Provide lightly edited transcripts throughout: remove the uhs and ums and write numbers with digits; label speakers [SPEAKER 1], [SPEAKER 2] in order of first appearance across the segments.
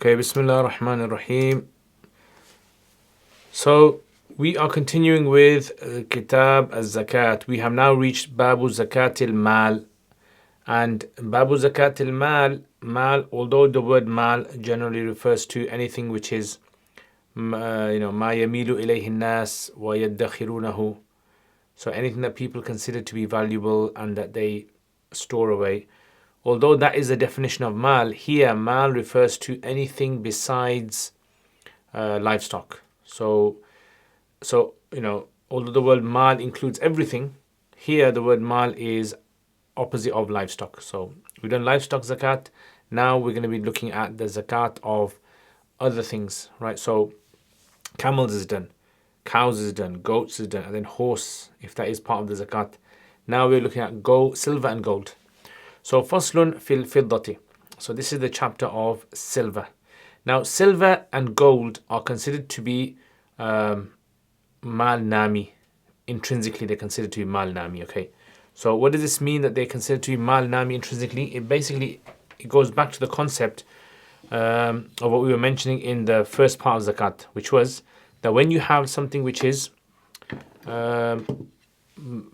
[SPEAKER 1] Okay, Bismillah ar-Rahman ar-Rahim. So we are continuing with Kitab al-Zakat. We have now reached Babu Zakat al-Mal. And Babu Zakat al-Mal, Mal, although the word Mal generally refers to anything which is, ما يميل إليه الناس ويدخرونه. So anything that people consider to be valuable and that they store away. Although that is the definition of mal, here mal refers to anything besides livestock. So although the word mal includes everything, here the word mal is opposite of livestock. So we've done livestock zakat. Now we're going to be looking at the zakat of other things, right? So camels is done, cows is done, goats is done, and then horse, if that is part of the zakat. Now we're looking at gold, silver and gold. So faslun fil fiddati. So this is the chapter of silver. Now silver and gold are considered to be mal nami. Intrinsically they're considered to be mal nami. Okay. So what does this mean that they're considered to be mal nami intrinsically? It goes back to the concept of what we were mentioning in the first part of zakat, which was that when you have something which is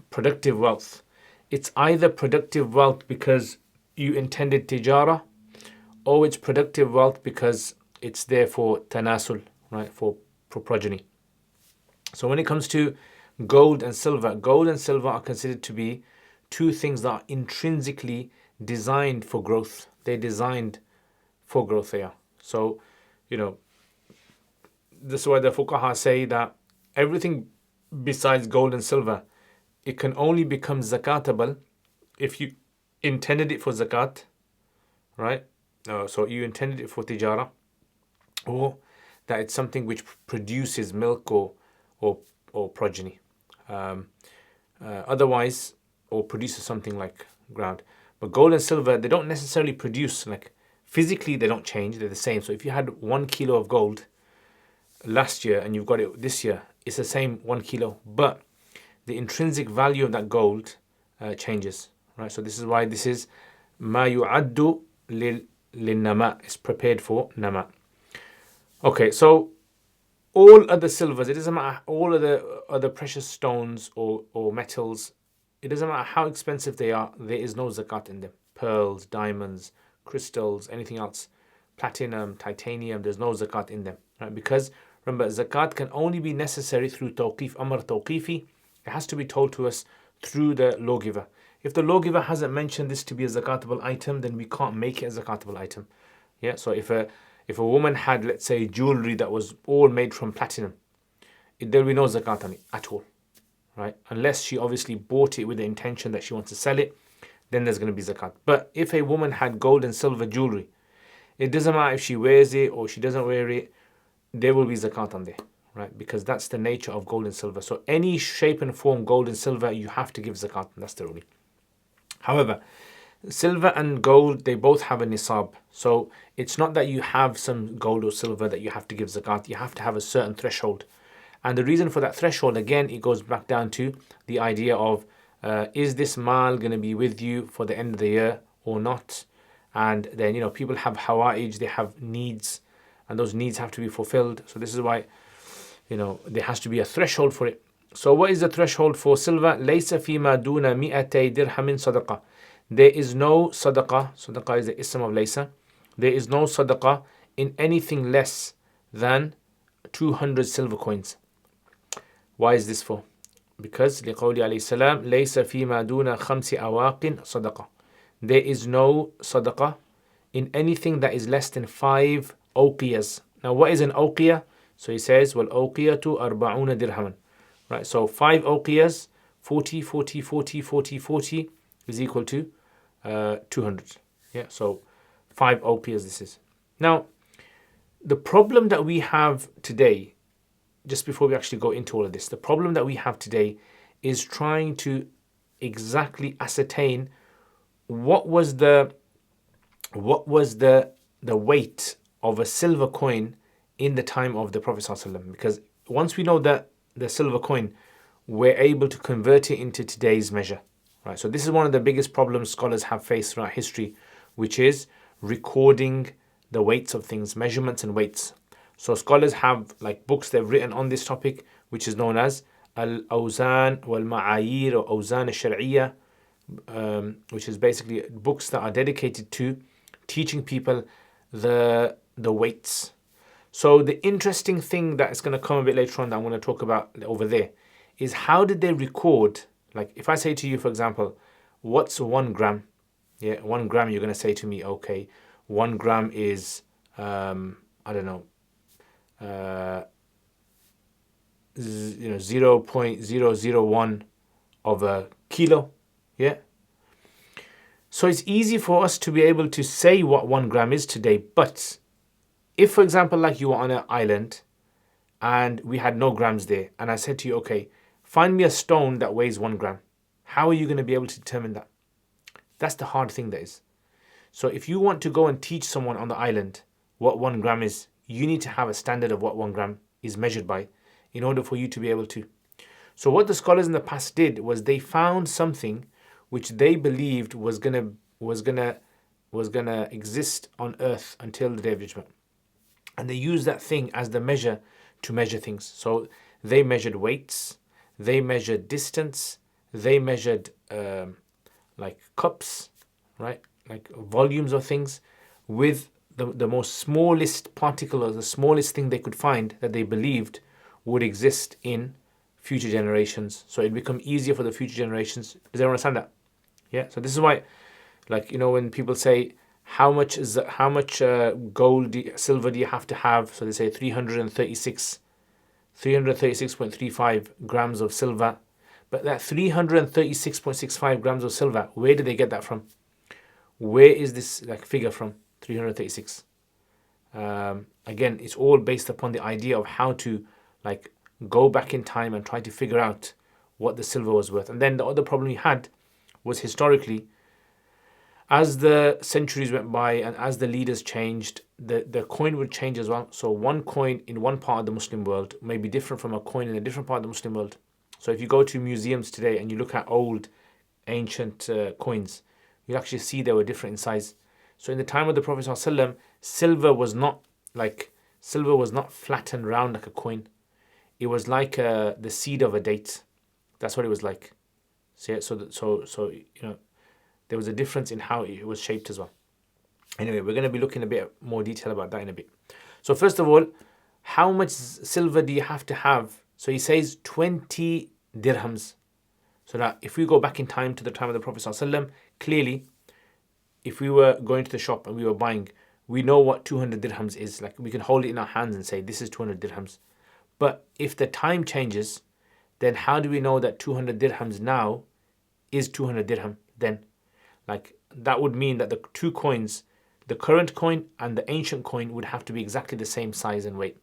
[SPEAKER 1] productive wealth, it's either productive wealth because you intended tijara, or it's productive wealth because it's there for tanasul, right, for progeny. So when it comes to gold and silver are considered to be two things that are intrinsically designed for growth. They're designed for growth there. So, this is why the fuqaha say that everything besides gold and silver, it can only become zakatable if you intended it for zakat, right? So you intended it for tijara, or that it's something which produces milk or progeny. Otherwise, or produces something like ground. But gold and silver, they don't necessarily produce, like physically they don't change, they're the same. So if you had 1 kilo of gold last year and you've got it this year, it's the same 1 kilo, but the intrinsic value of that gold changes, right? So this is why this is ma yu'addu lil-nama. It's prepared for nama. Okay, so all other silvers, it doesn't matter, all of the other precious stones or metals, it doesn't matter how expensive they are, there is no zakat in them. Pearls, diamonds, crystals, anything else, platinum, titanium, there's no zakat in them, right? Because remember, zakat can only be necessary through tawqif, amr tawqifi. It has to be told to us through the lawgiver. If the lawgiver hasn't mentioned this to be a zakatable item, then we can't make it a zakatable item. Yeah. So if a woman had, let's say, jewelry that was all made from platinum, there will be no zakat on it at all, right? Unless she obviously bought it with the intention that she wants to sell it, then there's going to be zakat. But if a woman had gold and silver jewelry, it doesn't matter if she wears it or she doesn't wear it, there will be zakat on there. Right, because that's the nature of gold and silver. So any shape and form gold and silver, you have to give zakat. That's the ruling. However, silver and gold, they both have a nisab. So it's not that you have some gold or silver that you have to give zakat. You have to have a certain threshold. And the reason for that threshold, again, it goes back down to the idea of is this mal going to be with you for the end of the year or not? And then, people have hawa'ij, they have needs, and those needs have to be fulfilled. So this is why there has to be a threshold for it. So what is the threshold for silver? لَيْسَ فِي مَا دُونَ مِئَتَيْ دِرْهَمٍ صَدَقَةٍ. There is no sadaqah. Sadaqah is the ism of laysa. There is no sadaqah in anything less than 200 silver coins. Why is this for? Because لِقَوْلِ عَلَيْهِ السَّلَامِ لَيْسَ فِي مَا دُونَ خَمْسِ أَوَاقٍ صَدَقَةٍ. There is no sadaqah in anything that is less than 5 awqiyas. Now what is an awqiyah? So he says, وَالْأَوْقِيَةُ أَرْبَعُونَ دِرْهَمًا. Right, so 5 awqiyas, 40, 40, 40, 40, 40 is equal to 200. Yeah, so 5 awqiyas this is. Now, the problem that we have today, just before we actually go into all of this, the problem that we have today is trying to exactly ascertain what was the weight of a silver coin in the time of the Prophet ﷺ. Because once we know that the silver coin, we're able to convert it into today's measure. Right. So this is one of the biggest problems scholars have faced throughout history, which is recording the weights of things, measurements and weights. So scholars have like books they've written on this topic, which is known as Al-Awzan wal-Ma'ayir or Awzan al-Shar'iyya, which is basically books that are dedicated to teaching people the weights. So the interesting thing that is going to come a bit later on that I'm going to talk about over there is how did they record, like if I say to you, for example, what's 1 gram? Yeah, 1 gram, you're going to say to me, okay, 1 gram is, I don't know, 0.001 of a kilo. Yeah. So it's easy for us to be able to say what 1 gram is today. But if, for example, like you were on an island and we had no grams there, and I said to you, okay, find me a stone that weighs 1 gram. How are you going to be able to determine that? That's the hard thing that is. So if you want to go and teach someone on the island what 1 gram is, you need to have a standard of what 1 gram is measured by in order for you to be able to. So what the scholars in the past did was they found something which they believed was gonna exist on earth until the Day of Judgment. And they used that thing as the measure to measure things. So they measured weights, they measured distance, they measured like cups, right? Like volumes of things with the most smallest particle or the smallest thing they could find that they believed would exist in future generations. So it'd become easier for the future generations. Does everyone understand that? Yeah. So this is why, like, you know, when people say how much gold, silver do you have to have? So they say 336.35 grams of silver. But that 336.65 grams of silver, where did they get that from? Where is this like figure from? 336. Again, it's all based upon the idea of how to like go back in time and try to figure out what the silver was worth. And then the other problem we had was historically, as the centuries went by and as the leaders changed, the coin would change as well. So one coin in one part of the Muslim world may be different from a coin in a different part of the Muslim world. So if you go to museums today and you look at old, ancient coins, you'll actually see they were different in size. So in the time of the Prophet ﷺ, silver was not flattened round like a coin. It was like the seed of a date. That's what it was like. So you know, there was a difference in how it was shaped as well. Anyway, we're going to be looking a bit more detail about that in a bit. So first of all, how much silver do you have to have? So he says 20 dirhams. So now if we go back in time to the time of the Prophet ﷺ, clearly, if we were going to the shop and we were buying, we know what 200 dirhams is. Like we can hold it in our hands and say, this is 200 dirhams. But if the time changes, then how do we know that 200 dirhams now is 200 dirham then? Like that would mean that the two coins, the current coin and the ancient coin, would have to be exactly the same size and weight.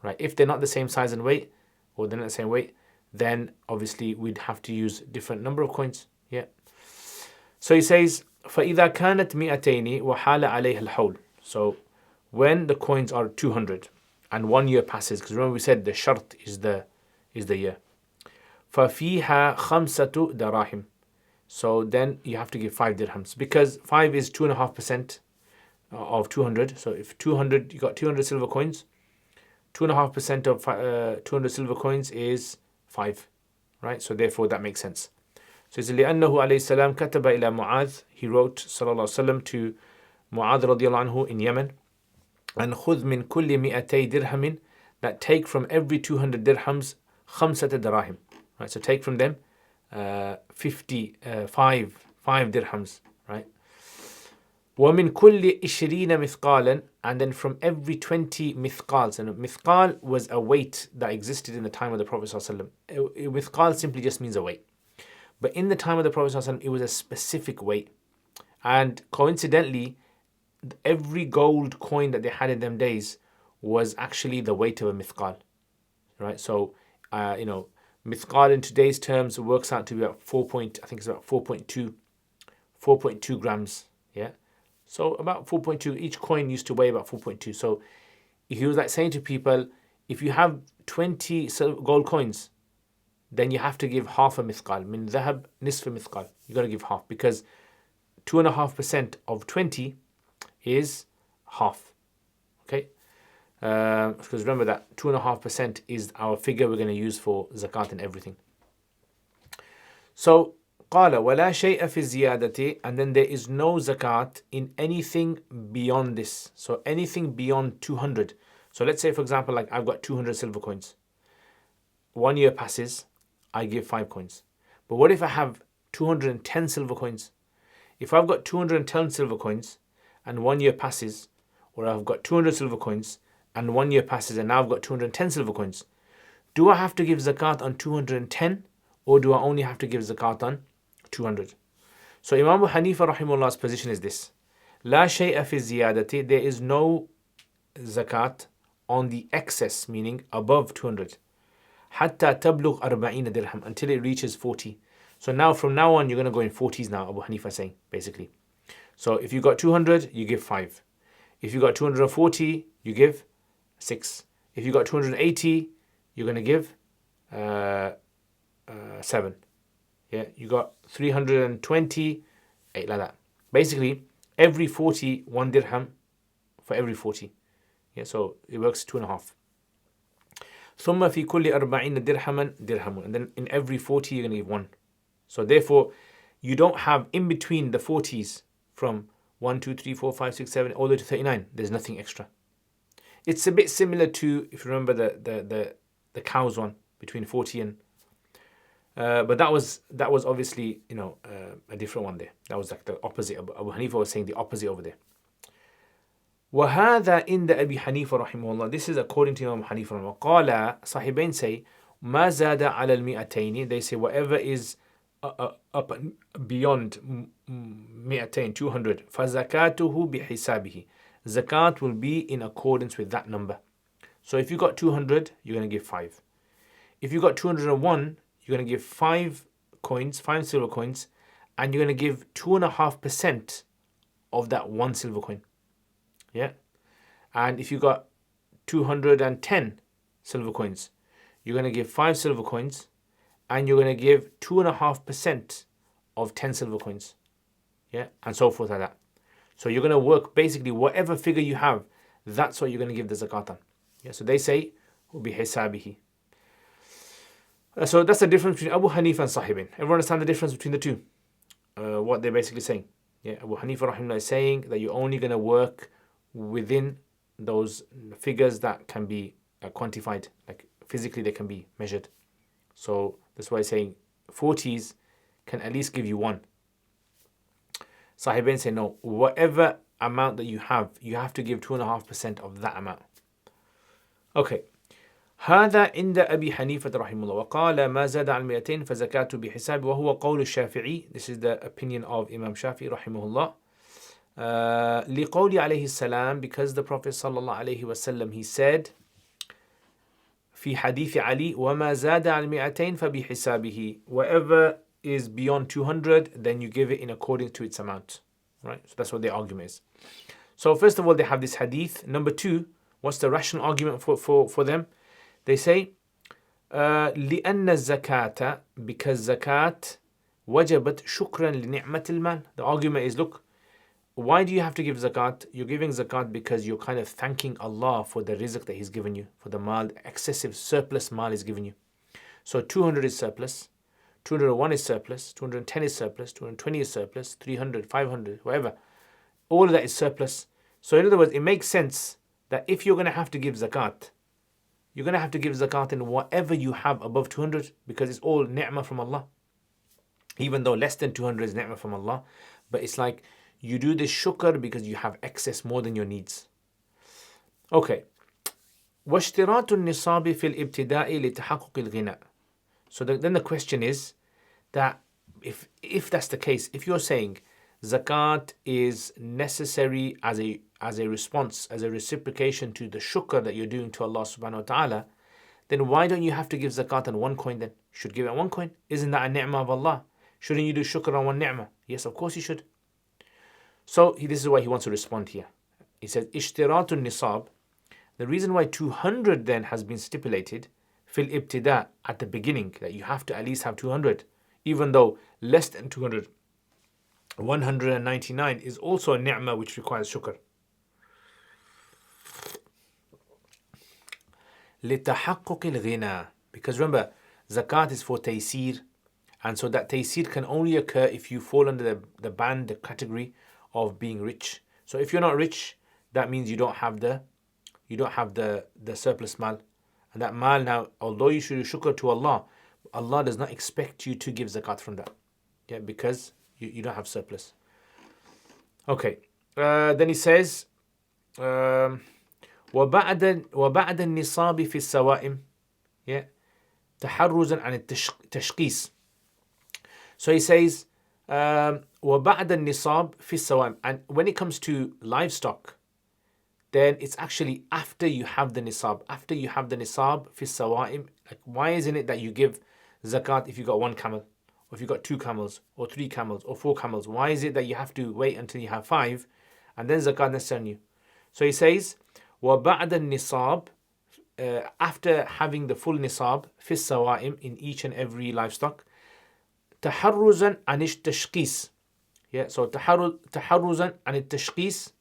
[SPEAKER 1] Right? If they're not the same size and weight, or they're not the same weight, then obviously we'd have to use different number of coins. Yeah. So he says, فَإِذَا كَانَتْ مِئَتَيْنِ وَحَالَ عَلَيْهَا الْحَوْلِ. So when the coins are 200 and 1 year passes, because remember we said the shart is the year. فَفِيهَا خَمْسَةُ دَرَاهِمْ. So then you have to give 5 dirhams, because 5 is 2.5% of 200. So if 200, you got 200 silver coins, 2.5% of 200 silver coins is 5, right? So therefore that makes sense. So it's لأنه عليه السلام كتب إلى معاذ. He wrote صلى الله عليه وسلم to Mu'adh رضي الله عنه in Yemen, and خذ من كل 200 درهم, that take from every 200 dirhams 5 دراهم. Right, so take from them 5 dirhams, right? وَمِن كُلِّ 20 مثقالا, and then from every 20 mithqals. And mithqal was a weight that existed in the time of the Prophet ﷺ. Mithqal simply just means a weight. But in the time of the Prophet ﷺ, it was a specific weight. And coincidentally, every gold coin that they had in them days was actually the weight of a mithqal. Right? So, mithqal in today's terms works out to be about 4.2 grams. Yeah. So about 4.2, each coin used to weigh about 4.2. So he was like saying to people, if you have 20 gold coins, then you have to give half a mithqal. Min dhahab nisf mithqal. You got to give half, because 2.5% of 20 is half. Okay? Because remember that 2.5% is our figure we're going to use for zakat and everything. So, قال ولا شيء في الزيادة, and then there is no zakat in anything beyond this. So anything beyond 200. So let's say, for example, like I've got 200 silver coins. 1 year passes, I give 5 coins. But what if I have 210 silver coins? If I've got 210 silver coins and 1 year passes, or I've got 200 silver coins and 1 year passes and now I've got 210 silver coins, do I have to give zakat on 210 or do I only have to give zakat on 200? So Imam Abu Hanifa rahimahullah's position is this: لا شيء في الزيادة, there is no zakat on the excess, meaning above 200. حتى تبلغ 40 dirham, until it reaches 40. So now from now on you're going to go in 40s now, Abu Hanifa is saying basically. So if you got 200, you give 5. If you got 240, you give 6. If you got 280, you're going to give 7. Yeah, you got 320, 8, like that. Basically, every 40, 1 dirham for every 40. Yeah, so it works 2.5. ثم في كل 40 درهما درهم, and then in every 40 you're going to give 1. So therefore, you don't have in between the 40s from 1, 2, 3, 4, 5, 6, 7 all the way to 39. There's nothing extra. It's a bit similar to, if you remember, the cows one between 40 and but that was obviously, a different one there. That was like the opposite. Abu Hanifa was saying the opposite over there. وهذا عند أبي حنيفة رحمه الله. This is according to Imam Hanifa. قال صاحبين say ما زاد على المئتين. They say whatever is up beyond 200 200 فزكاته بحسابه. Zakat will be in accordance with that number. So if you got 200, you're going to give 5. If you got 201, you're going to give 5 coins, 5 silver coins, and you're going to give 2.5% of that 1 silver coin. Yeah? And if you got 210 silver coins, you're going to give 5 silver coins, and you're going to give 2.5% of 10 silver coins. Yeah? And so forth like that. So you're going to work basically whatever figure you have, that's what you're going to give the zakat on. Yeah? So they say, بِحِسَابِهِ. So that's the difference between Abu Hanifa and Sahibin. Everyone understand the difference between the two? What they're basically saying. Yeah, Abu Hanifa rahimahullah is saying that you're only going to work within those figures that can be quantified, like physically they can be measured. So that's why he's saying 40s can at least give you 1. Sahibin say no, whatever amount that you have to give 2.5% of that amount. Okay. هذا عند أبي حنيفة رحمه الله وقال ما زاد عن 200 فزكاته بحساب وهو قول الشافعي. This is the opinion of Imam Shafi رحمه الله. لقول عليه السلام, because the Prophet صلى الله عليه وسلم, he said في حديث علي وما زاد عن 200 فبحسابه. Whatever is beyond 200, then you give it in according to its amount. Right? So that's what their argument is. So first of all, they have this hadith. Number 2, what's the rational argument for them? They say لأن الزكاة, because zakat وجبت شكرا لنعمة المال. The argument is, look, why do you have to give zakat? You're giving zakat because you're kind of thanking Allah for the rizq that He's given you, for the mal, excessive surplus mal He's given you. So 200 is surplus, 201 is surplus, 210 is surplus, 220 is surplus, 300, 500, whatever. All of that is surplus. So in other words, it makes sense that if you're going to have to give zakat, you're going to have to give zakat in whatever you have above 200, because it's all ni'mah from Allah. Even though less than 200 is ni'mah from Allah, but it's like you do this shukr because you have excess more than your needs. Okay. واشتراط النصاب في الابتداء لتحقق الغنى. So then the question is that if that's the case, if you're saying zakat is necessary as a response, as a reciprocation to the shukr that you're doing to Allah subhanahu wa ta'ala, then why don't you have to give zakat on 1 coin then? You should give it on 1 coin. Isn't that a ni'mah of Allah? Shouldn't you do shukr on 1 ni'mah? Yes, of course you should. So this is why he wants to respond here. He says, ishtiratun nisab. The reason why 200 then has been stipulated, fil ibtida, at the beginning, that you have to at least have 200, even though less than 200, 199 is also a ni'mah which requires shukr. لِتَحَقُّقِ الْغِنَى. Because remember, zakat is for taysir, and so that taysir can only occur if you fall under the band, the category of being rich. So if you're not rich, that means you don't have the surplus mal. And that mal now, although you should shukr to Allah, Allah does not expect you to give zakat from that. Yeah, because you don't have surplus. Okay. Then he says, وبعد النصاب في السوائم. Yeah. تحرزا عن التشخيص. So he says, وبعد النصاب في السوائم. And when it comes to livestock, then it's actually after you have the nisab. After you have the nisab fi sawaim. Like, why isn't it that you give zakat if you got one camel, or if you got two camels, or three camels, or four camels? Why is it that you have to wait until you have five, and then zakat nests on you? So he says, وَبَعْدَ النِّصَابِ, after having the full nisab fi sawaim in each and every livestock, تحرزا عن التشخيص. Yeah, so تحرزا عن التشخيص,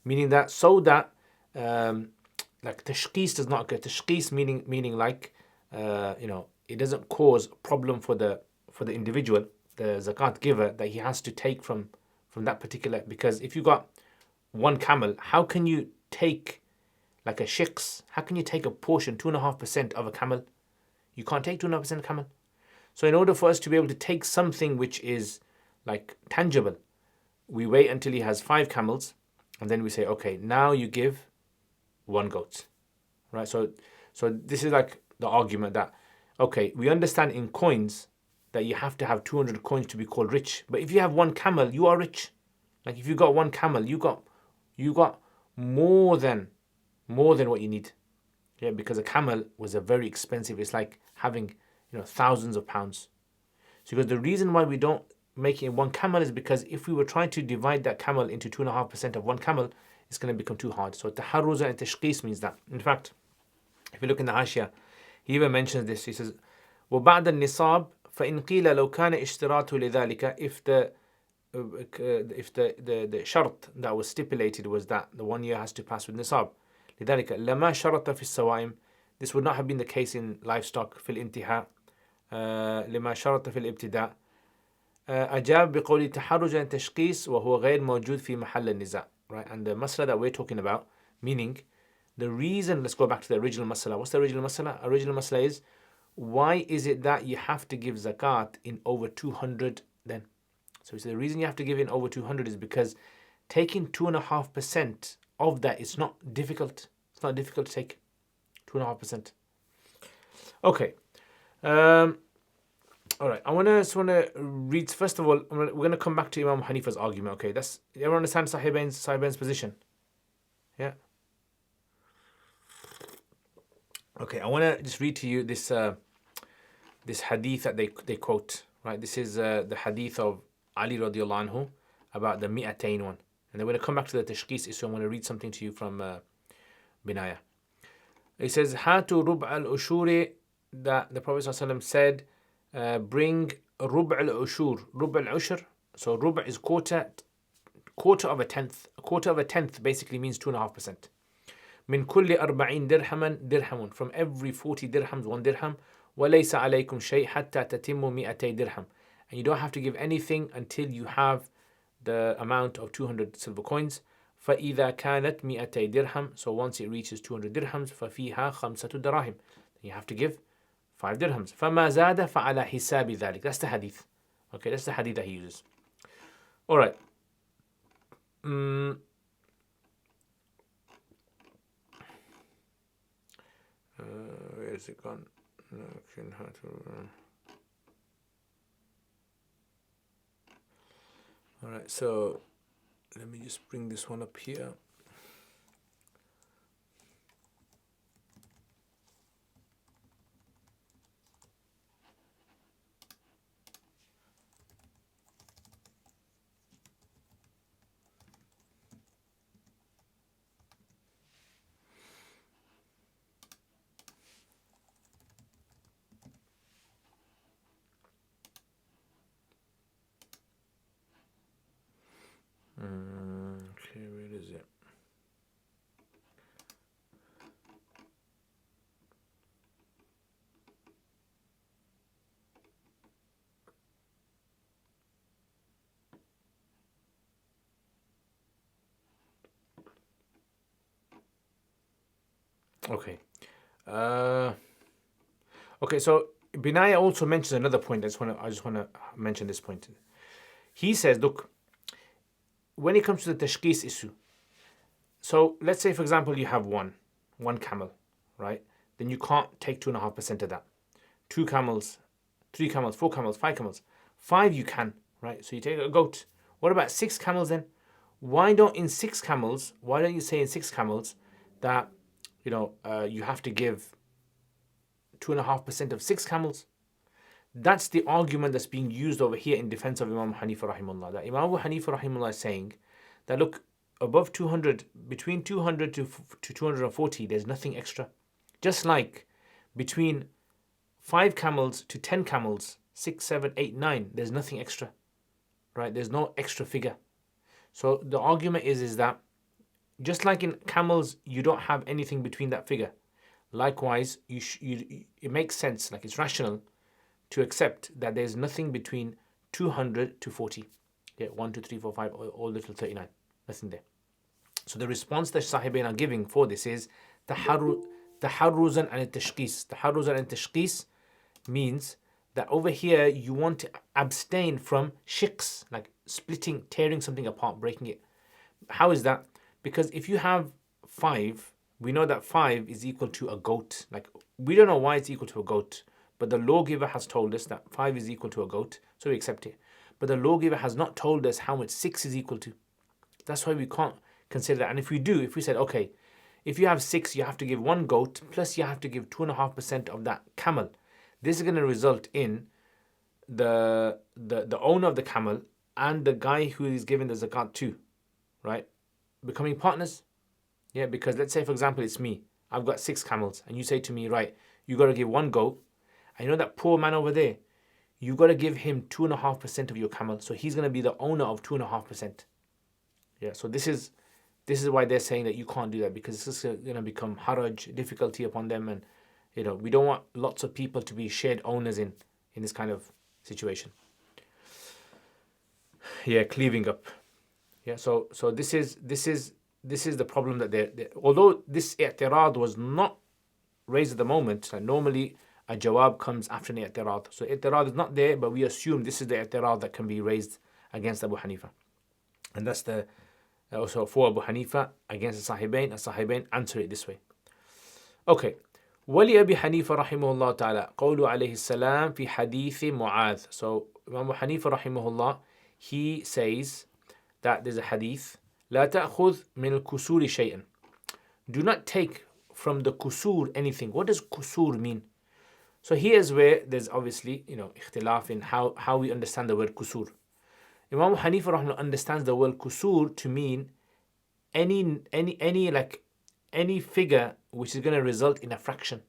[SPEAKER 1] meaning that so that like tashkhis does not occur. Tashkhis meaning like it doesn't cause a problem for the individual, the zakat giver, that he has to take from that particular. Because if you got one camel, how can you take like a shiks? How can you take a portion, 2.5% of a camel? You can't take 2.5% of a camel. So in order for us to be able to take something which is like tangible, we wait until he has 5 camels, and then we say, okay, now you give 1 goat, right? So this is like the argument that, okay, we understand in coins that you have to have 200 coins to be called rich. But if you have 1 camel, you are rich. Like if you got 1 camel, you got more than what you need. Yeah, because a camel was a very expensive. It's like having thousands of pounds. So because the reason why we don't make it in 1 camel is because if we were trying to divide that camel into 2.5% of 1 camel, it's going to become too hard. So taharruz and tashkhis means that. In fact, if you look in the Hashia, he even mentions this. He says, وَبَعْدَ النِّصَابِ فَإِنْ قِيلَ لَوْ كَانَ اشْتِرَاطُ لِذَلِكَ. If the shart that was stipulated was that the 1 year has to pass with nisab, لذلك لما شرط في السوائم. This would not have been the case in livestock. في الانتهاء لما شرط في الابتداء. أجاب بقول تحرج عن التشخيص وهو غير موجود في محل النزاع. Right, and the masala that we're talking about, meaning the reason, let's go back to the original masala. What's the original masala? Original masala is, why is it that you have to give zakat in over 200 then? So the reason you have to give in over 200 is because taking 2.5% of that is not difficult. It's not difficult to take 2.5%. Okay. All right. I just want to read. First of all, we're going to come back to Imam Hanifa's argument. Okay, everyone understand Sahibain's position? Yeah. Okay. I want to just read to you this hadith that they quote. Right. This is the hadith of Ali radiallahu anhu about the mi'atain one, and then we're going to come back to the tashkhis issue. I'm going to read something to you from Binaya. It says, "Hatu rub' al-ushuri," that the Prophet ﷺ said, bring rub' al-ushur. Rub' al-ushur. So rub' is quarter of a tenth. A quarter of a tenth basically means 2.5%. من كل 40 درهما درهم. From every 40 dirhams, 1 dirham. وليس عليكم شيء حتى تتموا 200 dirham. And you don't have to give anything until you have the amount of 200 silver coins. فإذا كانت 200 dirham. So once it reaches 200 dirhams, ففيها 5 دراهم. Then you have to give 5 dirhams. فما زاد فعلى حساب ذلك. That's the hadith. Okay, that's the hadith that he uses. All right. Where is it gone? All right, so let me just bring this one up here. Okay, where is it? Okay. Uh, okay. So Binaya also mentions another point. I just want to mention this point. He says, look, when it comes to the tashkhis issue, so let's say, for example, you have one camel, right? Then you can't take 2.5% of that. Two camels, three camels, four camels, five camels. Five you can, right? So you take a goat. What about six camels then? Why don't you say in six camels that, you have to give 2.5% of six camels? That's the argument that's being used over here in defense of Imam Hanifa rahimullah. That Imam Abu Hanifa rahimullah is saying that look, above 200, between 200 to 240, there's nothing extra. Just like between 5 camels to 10 camels, 6, 7, 8, 9, there's nothing extra, right? There's no extra figure. So the argument is that just like in camels, you don't have anything between that figure. Likewise, it makes sense, like it's rational to accept that there's nothing between 200 to 40. Yeah, 1, 2, 3, 4, 5, all little 39. Nothing there. So the response that Sahibain are giving for this is taharruzan and tashkhis. Taharruzan and tashkhis means that over here you want to abstain from shiqs, like splitting, tearing something apart, breaking it. How is that? Because if you have 5, we know that 5 is equal to a goat. Like, we don't know why it's equal to a goat, but the lawgiver has told us that 5 is equal to a goat, so we accept it. But the lawgiver has not told us how much 6 is equal to. That's why we can't consider that. And if we said, okay, if you have 6, you have to give 1 goat, plus you have to give 2.5% of that camel. This is going to result in the owner of the camel and the guy who is giving the zakat to, right, becoming partners. Yeah, because let's say, for example, it's me. I've got 6 camels, and you say to me, right, you got to give 1 goat. And you know that poor man over there, you got to give him 2.5% of your camel. So he's going to be the owner of 2.5%. Yeah, so this is why they're saying that you can't do that, because this is going to become haraj, difficulty upon them, and we don't want lots of people to be shared owners in this kind of situation. Yeah, cleaving up. Yeah, so this is the problem that they although this i'tirad was not raised at the moment, like normally a jawab comes after an i'tirad. So i'tirad is not there, but we assume this is the i'tirad that can be raised against Abu Hanifa. And that's also for Abu Hanifa against the Sahibain answer it this way. Okay. ولأبي حنيفة رحمه الله تعالى قول عليه السلام في حديث معاذ. So Imam Abu Hanifa رحمه الله, he says that there's a hadith, لا تأخذ من الكسور شيئا. Do not take from the kusur anything. What does kusur mean? So here's where there's obviously, ikhtilaf in how we understand the word kusur. Imam Hanifa rahimahullah understands the word kusur to mean any figure which is going to result in a fraction.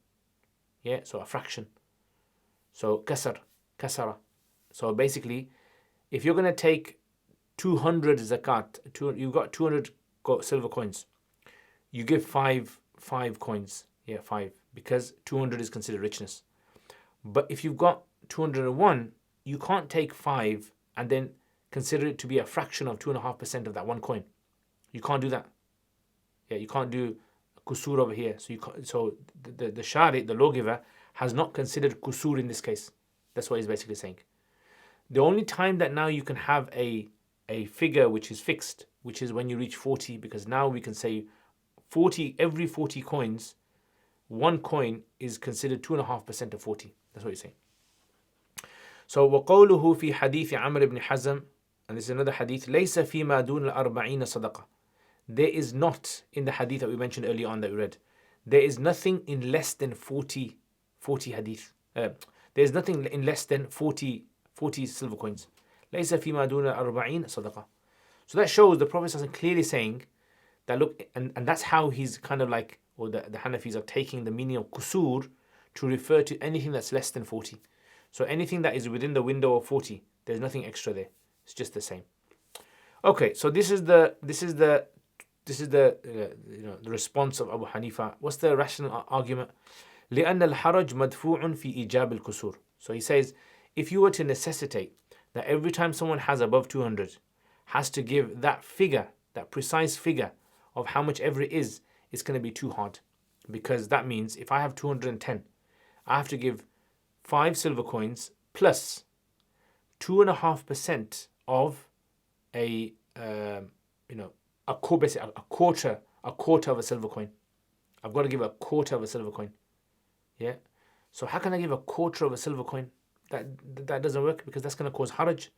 [SPEAKER 1] Yeah, so a fraction. So kasara. So basically, if you're going to take 200 zakat, you've got 200 silver coins, you give five coins. Yeah, 5, because 200 is considered richness. But if you've got 201, you can't take 5 and then consider it to be a fraction of 2.5% of that 1 coin. You can't do that. Yeah, you can't do kusur over here. So the shari, the lawgiver, has not considered kusur in this case. That's what he's basically saying. The only time that now you can have a figure which is fixed, which is when you reach 40, because now we can say 40, every 40 coins, 1 coin is considered 2.5% of 40. That's what he's saying. So وقوله في حديث عمرو بن حزم, and this is another hadith, ليس فيما دون الأربعين صدقة. There is not, in the hadith that we mentioned earlier on that we read, there is nothing in less than 40 hadith. There is nothing in less than 40 silver coins. ليس فيما دون الأربعين صدقة. So that shows the Prophet is clearly saying that look, and that's how he's kind of like, or the Hanafis are taking the meaning of kusur to refer to anything that's less than 40. So anything that is within the window of 40, there's nothing extra there. It's just the same. Okay, so this is the response of Abu Hanifa. What's the rational argument? لأن الحرج مدفوع في إيجاب الكسور. So he says, if you were to necessitate that every time someone has above 200, has to give that figure, that precise figure of how much ever it is, it's going to be too hard. because that means if I have 210, I have to give 5 silver coins plus 2.5% of a a quarter of a silver coin. I've got to give a quarter of a silver coin. Yeah. So how can I give a quarter of a silver coin? That doesn't work because that's going to cause haraj.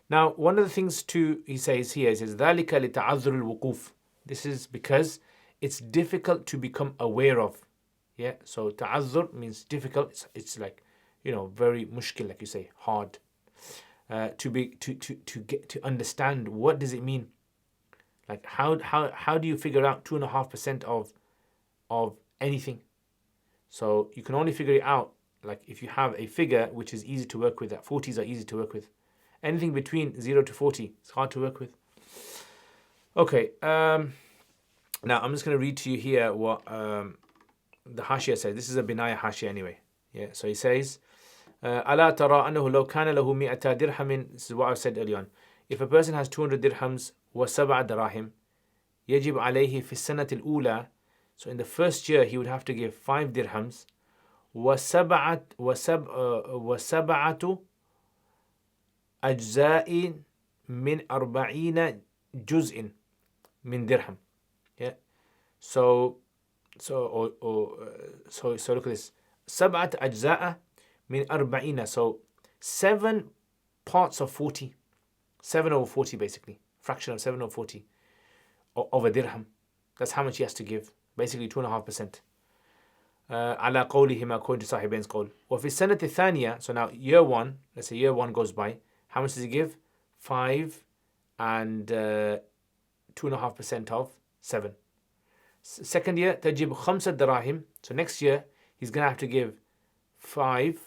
[SPEAKER 1] Now, one of the things too he says here is ذَلِكَ لِتَعَذُّرِ الْوُقُوفِ. This is because it's difficult to become aware of. Yeah. So ta'azzur means difficult. It's like, very mushkil, like you say, hard. To get to understand what does it mean. Like how do you figure out 2.5% of anything? So you can only figure it out like if you have a figure which is easy to work with. That 40s are easy to work with. Anything between 0 to 40 is hard to work with. Okay. Now I'm just going to read to you here what the Hashia says. This is a Binaya Hashia anyway. Yeah. So he says, ألا ترى أنه لو كان له 100 درهم. This is what I said earlier on. If a person has 200 dirhams وسبع دراهم يجب عليه في السنة الأولى. So in the first year he would have to give 5 dirhams وسبعة أجزاء من 40 جزء من درهم. Yeah. So look at this. 7 أجزاء من 40. So 7 parts of 40. 7 over 40 basically. Fraction of 7 over 40 of a dirham. That's how much he has to give. Basically 2.5%. على قولهما, according to Sahibain's قول. وفي السنة الثانية, so now year 1, let's say year 1 goes by. How much does he give? 5 and 2.5% of 7. Second year, تجب 5 دراهم. So next year, he's going to have to give 5.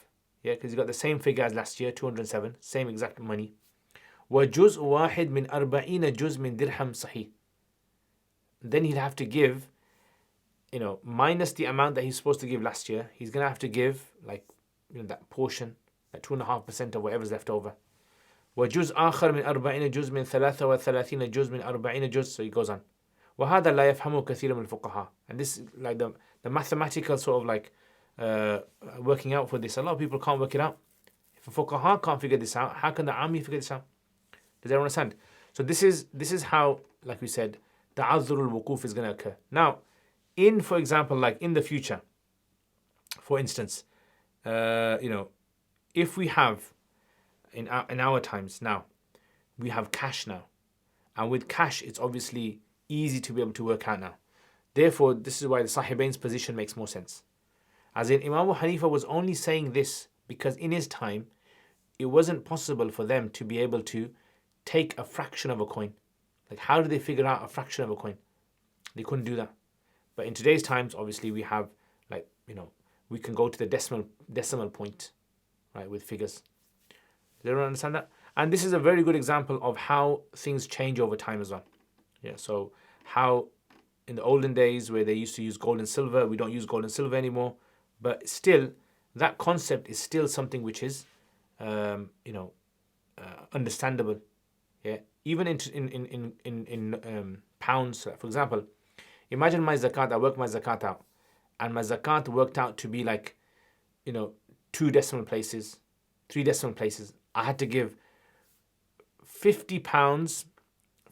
[SPEAKER 1] Yeah, because he's got the same figure as last year, 207. Same exact money. وجزء واحد من 40 جزء من درهم صحيح. Then he'll have to give, minus the amount that he's supposed to give last year, he's going to have to give, that portion, that 2.5% of whatever's left over. وجزء آخر من 40 جزء من 33 جزء من 40 جزء. So he goes on. وهذا لا يفهمه كثير من الفقهاء. And this is like the mathematical sort of working out for this. A lot of people can't work it out. If a fuqaha can't figure this out, how can the Ami figure this out? Does everyone understand? So this is how, like we said, ta'azzur al-wuquf is going to occur. Now, for example, like in the future, for instance, if we have in our times now, we have cash now, and with cash, it's obviously easy to be able to work out now. Therefore, this is why the Sahibain's position makes more sense. As in, Imam Abu Hanifa was only saying this because in his time, it wasn't possible for them to be able to take a fraction of a coin. Like, how do they figure out a fraction of a coin? They couldn't do that. But in today's times, obviously, we have, we can go to the decimal point, right, with figures. Does everyone understand that? And this is a very good example of how things change over time as well. Yeah, so how in the olden days where they used to use gold and silver, we don't use gold and silver anymore. But still, that concept is still something which is, understandable. Yeah, even in pounds. For example, imagine my zakat. I work my zakat out, and my zakat worked out to be 2 decimal places, 3 decimal places. I had to give £50,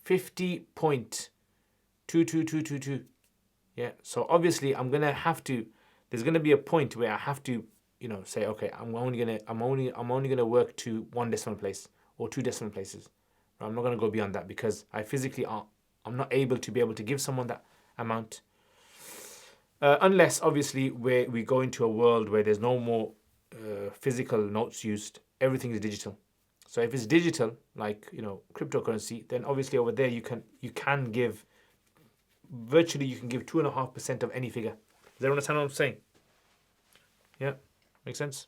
[SPEAKER 1] 50.22222. Yeah. So obviously, I'm gonna have to. There's gonna be a point where I have to, say, okay, I'm only gonna work to 1 decimal place or 2 decimal places. I'm not gonna go beyond that because I physically I'm not able to be able to give someone that amount. Unless obviously we go into a world where there's no more physical notes used, everything is digital. So if it's digital, like cryptocurrency, then obviously over there you can give virtually 2.5% of any figure. Does everyone understand what I'm saying? Yeah, makes sense.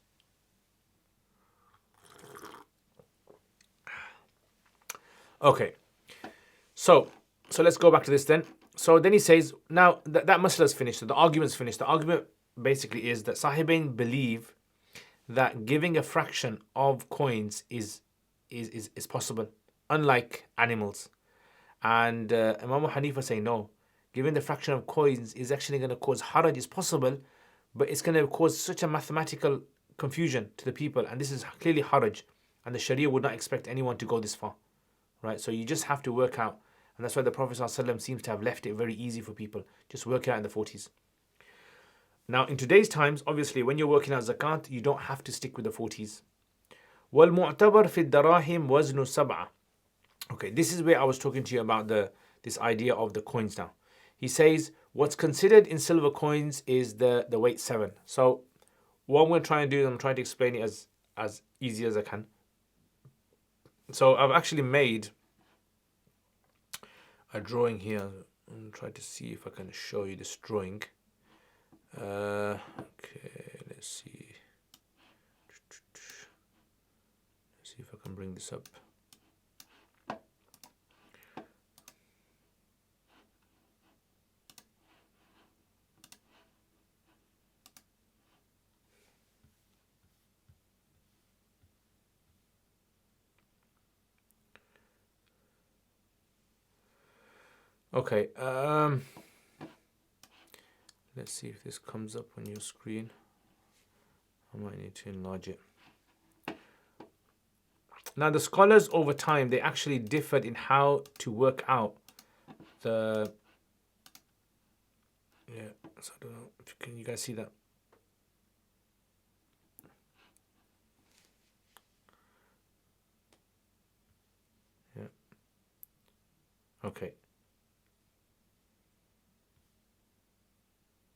[SPEAKER 1] Okay, so let's go back to this then. So then he says, now that masala is finished, so the argument's finished. The argument basically is that Sahibain believe that giving a fraction of coins is possible, unlike animals. And Imam Hanifa saying no, given the fraction of coins, is actually going to cause haraj. It's possible, but it's going to cause such a mathematical confusion to the people, and this is clearly haraj, and the Sharia would not expect anyone to go this far, right? So you just have to work out, and that's why the Prophet ﷺ seems to have left it very easy for people. Just work it out in the 40s. Now, in today's times, obviously, when you're working out zakat, you don't have to stick with the 40s. وَالْمُعْتَبَرْ فِي الدَّرَاهِمْ وَزْنُ سَبْعَةٍ. Okay, this is where I was talking to you about this idea of the coins now. He says, what's considered in silver coins is the weight 7. So, what I'm going to try and do, I'm trying to explain it as easy as I can. So, I've actually made a drawing here. I'm trying to see if I can show you this drawing. Okay, let's see. Let's see if I can bring this up. Okay, let's see if this comes up on your screen. I might need to enlarge it. Now, the scholars over time, they actually differed in how to work out the... Yeah, so I don't know. Can you guys see that? Yeah. Okay.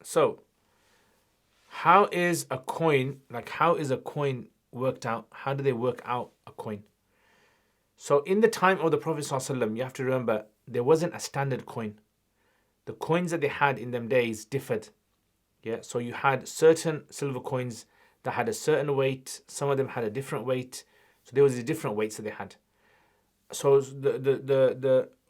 [SPEAKER 1] So, how is a coin worked out? How do they work out a coin? So, in the time of the Prophet ﷺ, you have to remember, there wasn't a standard coin. The coins that they had in them days differed. Yeah, so you had certain silver coins that had a certain weight. Some of them had a different weight. So there was these different weights that they had. So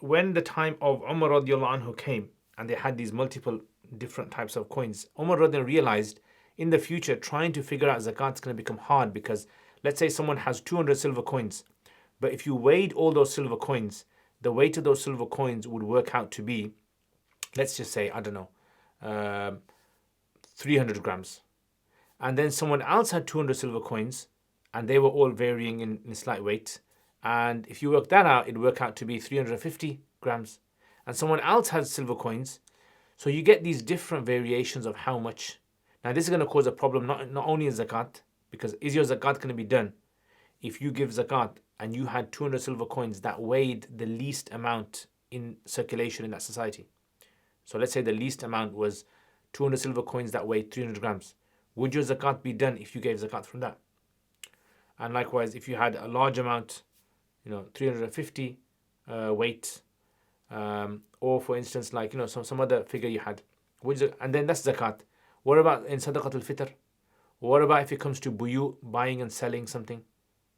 [SPEAKER 1] when the time of Umar radiallahu anhu came and they had these multiple different types of coins, Umar radiallahu realized in the future trying to figure out zakat is going to become hard, because let's say someone has 200 silver coins, but if you weighed all those silver coins, the weight of those silver coins would work out to be, let's just say, I don't know, 300 grams. And then someone else had 200 silver coins and they were all varying in slight weight. And if you work that out, it'd work out to be 350 grams. And someone else has silver coins. So you get these different variations of how much. Now this is going to cause a problem not only in zakat, because is your zakat going to be done if you give zakat and you had 200 silver coins that weighed the least amount in circulation in that society. So let's say the least amount was 200 silver coins that weighed 300 grams. Would your zakat be done if you gave zakat from that? And likewise, if you had a large amount, 350 weight, or for instance, like, some other figure you had, and then that's zakat. What about in sadaqatul fitr? What about if it comes to buyu, buying and selling something,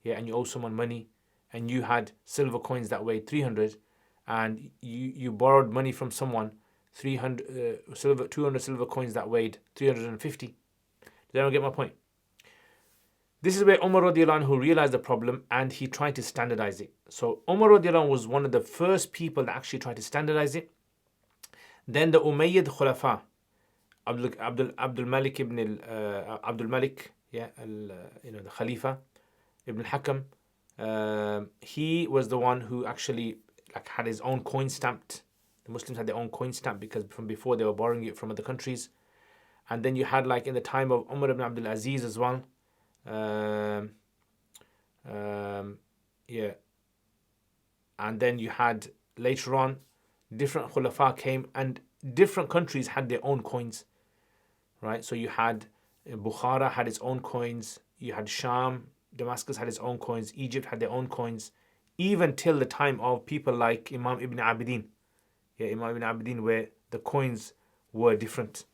[SPEAKER 1] and you owe someone money, and you had silver coins that weighed 300, and you borrowed money from someone, 200 silver coins that weighed 350. Does anyone get my point? This is where Umar radiallahu anhu realized the problem and he tried to standardize it. So Umar radiallahu anhu was one of the first people that actually tried to standardize it. Then the Umayyad Khulafa, Abdul Malik ibn Abdul Malik, the Khalifa Ibn Hakam, he was the one who actually had his own coin stamped. The Muslims had their own coin stamp because from before they were borrowing it from other countries. And then you had in the time of Umar ibn Abdul Aziz as well. And then you had later on different khulafa came and different countries had their own coins, right? So you had Bukhara had its own coins, you had Sham, Damascus had its own coins, Egypt had their own coins, even till the time of people like Imam Ibn Abidin. Imam Ibn Abidin, where the coins were different.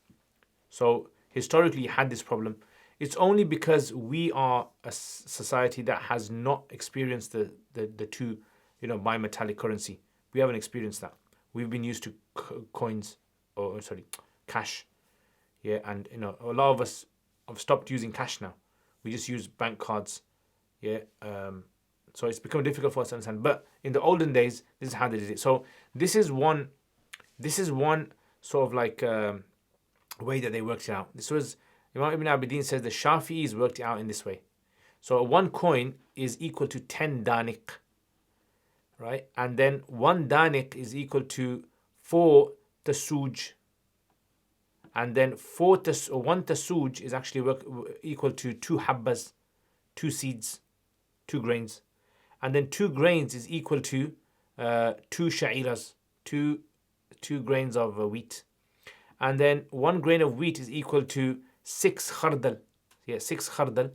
[SPEAKER 1] So historically you had this problem. It's only because we are a society that has not experienced the two, bimetallic currency. We haven't experienced that. We've been used to cash. And a lot of us have stopped using cash now. We just use bank cards. So it's become difficult for us to understand. But in the olden days, this is how they did it. So this is one sort of like way that they worked it out. This was Imam Ibn Abidin says the Shafi'is worked it out in this way. So one coin is equal to 10 danik, right? And then one danik is equal to 4 tasuj. And then one tasuj is actually equal to 2 habbas, 2 seeds, 2 grains. And then 2 grains is equal to 2 sha'iras, 2 grains of wheat. And then 1 grain of wheat is equal to 6 khardal. Yeah, 6 khardal.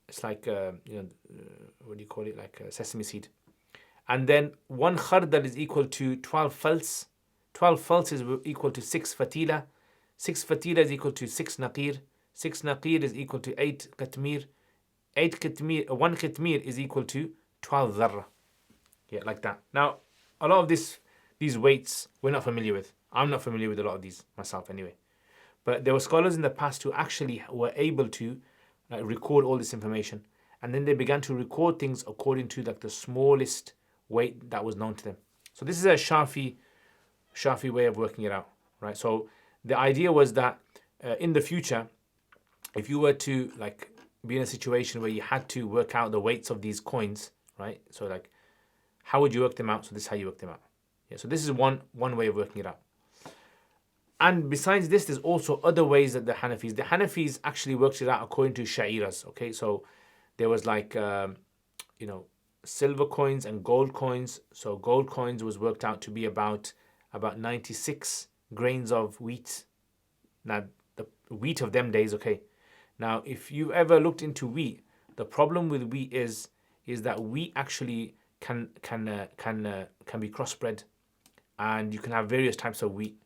[SPEAKER 1] It's like, what do you call it? Like sesame seed. And then 1 khardal is equal to 12 fals. 12 fals is equal to 6 fatila. 6 fatila is equal to 6 naqir. 6 naqir is equal to 8 katmir. 1 katmir is equal to 12 dharra. Yeah, like that. Now, a lot of these weights we're not familiar with. I'm not familiar with a lot of these myself anyway. But there were scholars in the past who actually were able to record all this information. And then they began to record things according to like the smallest weight that was known to them. So this is a Shafi way of working it out, right? So the idea was that in the future, if you were to like be in a situation where you had to work out the weights of these coins, right? So like, how would you work them out? So this is how you work them out. Yeah. So this is one way of working it out. And besides this, there's also other ways that the Hanafis actually worked it out according to sha'iras. Okay, so there was like silver coins and gold coins. So gold coins was worked out to be about 96 grains of wheat. Now the wheat of them days, okay. Now if you've ever looked into wheat, the problem with wheat is that wheat actually can be crossbred, and you can have various types of wheat.